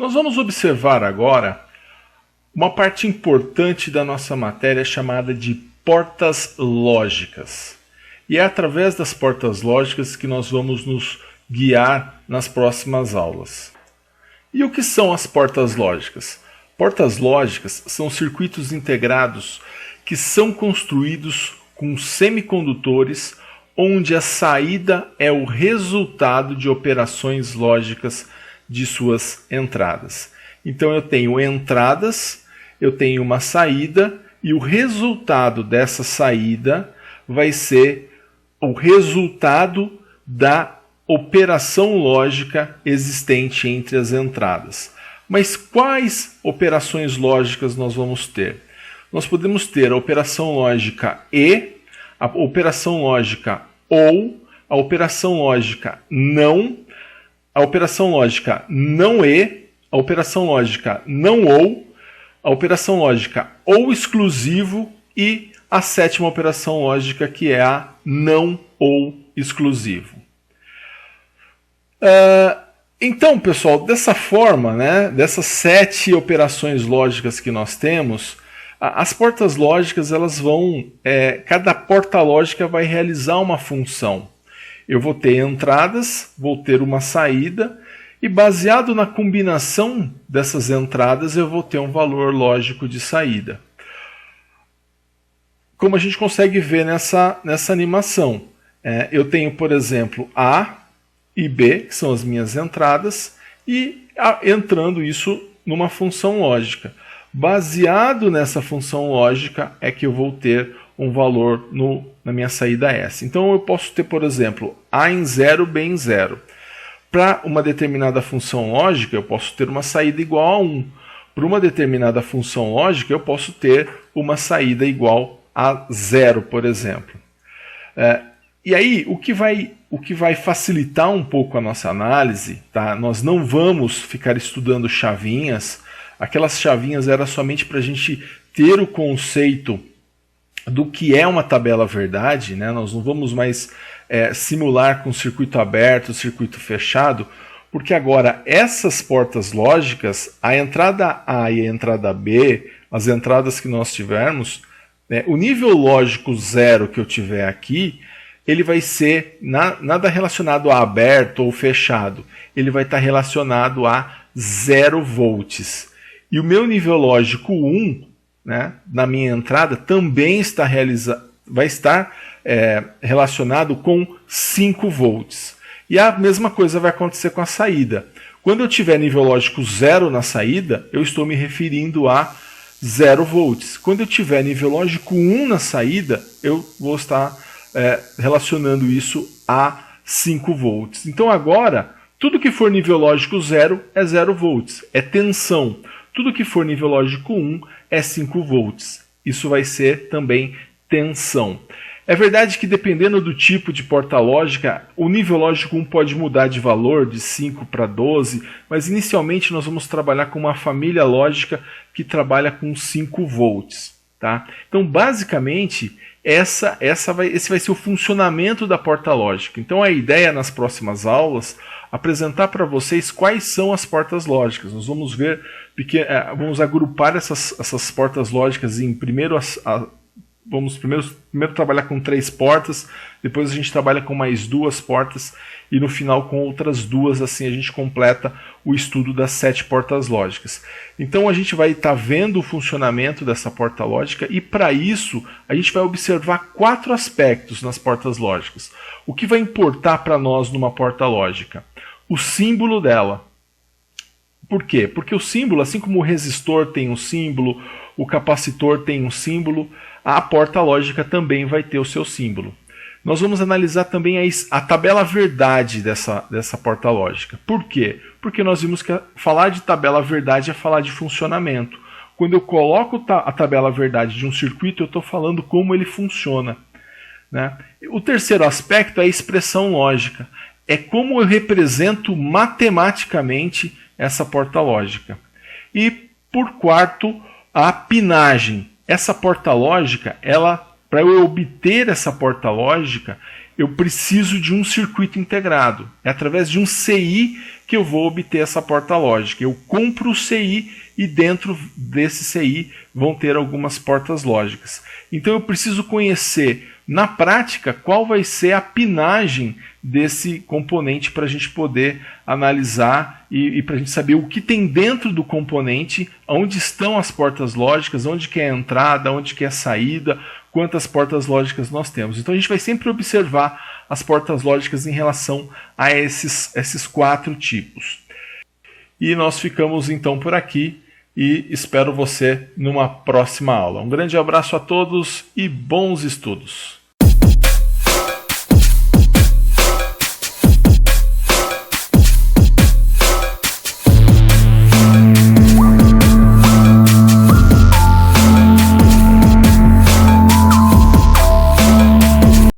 Nós vamos observar agora uma parte importante da nossa matéria chamada de portas lógicas. E é através das portas lógicas que nós vamos nos guiar nas próximas aulas. E o que são as portas lógicas? Portas lógicas são circuitos integrados que são construídos com semicondutores, onde a saída é o resultado de operações lógicas de suas entradas. Então eu tenho entradas, eu tenho uma saída, e o resultado dessa saída vai ser o resultado da operação lógica existente entre as entradas. Mas quais operações lógicas nós vamos ter? Nós podemos ter a operação lógica e, a operação lógica ou, a operação lógica não, a operação lógica não e, a operação lógica não ou, a operação lógica ou exclusivo e a sétima operação lógica, que é a não ou exclusivo. Então, pessoal, dessa forma, dessas 7 operações lógicas que nós temos, as portas lógicas, elas vão, cada porta lógica vai realizar uma função. Eu vou ter entradas, vou ter uma saída, e baseado na combinação dessas entradas, eu vou ter um valor lógico de saída. Como a gente consegue ver nessa animação, eu tenho, por exemplo, A e B, que são as minhas entradas, e entrando isso numa função lógica. Baseado nessa função lógica é que eu vou ter um valor na minha saída S. Então eu posso ter, por exemplo, A em 0, B em 0. Para uma determinada função lógica, eu posso ter uma saída igual a 1. Para uma determinada função lógica, eu posso ter uma saída igual a 0, por exemplo. E aí, o que vai facilitar um pouco a nossa análise, tá? Nós não vamos ficar estudando chavinhas. Aquelas chavinhas era somente para a gente ter o conceito do que é uma tabela verdade, Nós não vamos mais simular com circuito aberto, circuito fechado, porque agora essas portas lógicas, a entrada A e a entrada B, as entradas que nós tivermos, o nível lógico 0 que eu tiver aqui, ele vai ser nada relacionado a aberto ou fechado, ele vai estar relacionado a 0 volts. E o meu nível lógico 1, na minha entrada, também vai estar relacionado com 5 volts. E a mesma coisa vai acontecer com a saída. Quando eu tiver nível lógico 0 na saída, eu estou me referindo a 0 volts. Quando eu tiver nível lógico 1 na saída, eu vou estar relacionando isso a 5 volts. Então agora, tudo que for nível lógico 0 é 0 volts, é tensão. Tudo que for nível lógico 1 é 5 volts. Isso vai ser também tensão. É verdade que dependendo do tipo de porta lógica, o nível lógico 1 pode mudar de valor de 5 para 12, mas inicialmente nós vamos trabalhar com uma família lógica que trabalha com 5 volts. Tá? Então, basicamente, esse vai ser o funcionamento da porta lógica. Então, a ideia nas próximas aulas apresentar para vocês quais são as portas lógicas. Nós vamos ver, vamos agrupar essas portas lógicas em vamos primeiro trabalhar com 3 portas, depois a gente trabalha com mais 2 portas e no final com outras 2, assim a gente completa o estudo das 7 portas lógicas. Então a gente vai estar vendo o funcionamento dessa porta lógica e para isso a gente vai observar 4 aspectos nas portas lógicas. O que vai importar para nós numa porta lógica? O símbolo dela. Por quê? Porque o símbolo, assim como o resistor tem um símbolo, o capacitor tem um símbolo, a porta lógica também vai ter o seu símbolo. Nós vamos analisar também a tabela verdade dessa porta lógica. Por quê? Porque nós vimos que falar de tabela verdade é falar de funcionamento. Quando eu coloco a tabela verdade de um circuito, eu estou falando como ele funciona. O terceiro aspecto é a expressão lógica. É como eu represento matematicamente essa porta lógica. E, por quarto, a pinagem. Essa porta lógica, para eu obter essa porta lógica, eu preciso de um circuito integrado. É através de um CI que eu vou obter essa porta lógica. Eu compro o CI e dentro desse CI vão ter algumas portas lógicas. Então eu preciso conhecer na prática qual vai ser a pinagem desse componente para a gente poder analisar e para a gente saber o que tem dentro do componente, onde estão as portas lógicas, onde que é a entrada, onde que é a saída, quantas portas lógicas nós temos. Então a gente vai sempre observar as portas lógicas em relação a esses 4 tipos. E nós ficamos então por aqui e espero você numa próxima aula. Um grande abraço a todos e bons estudos!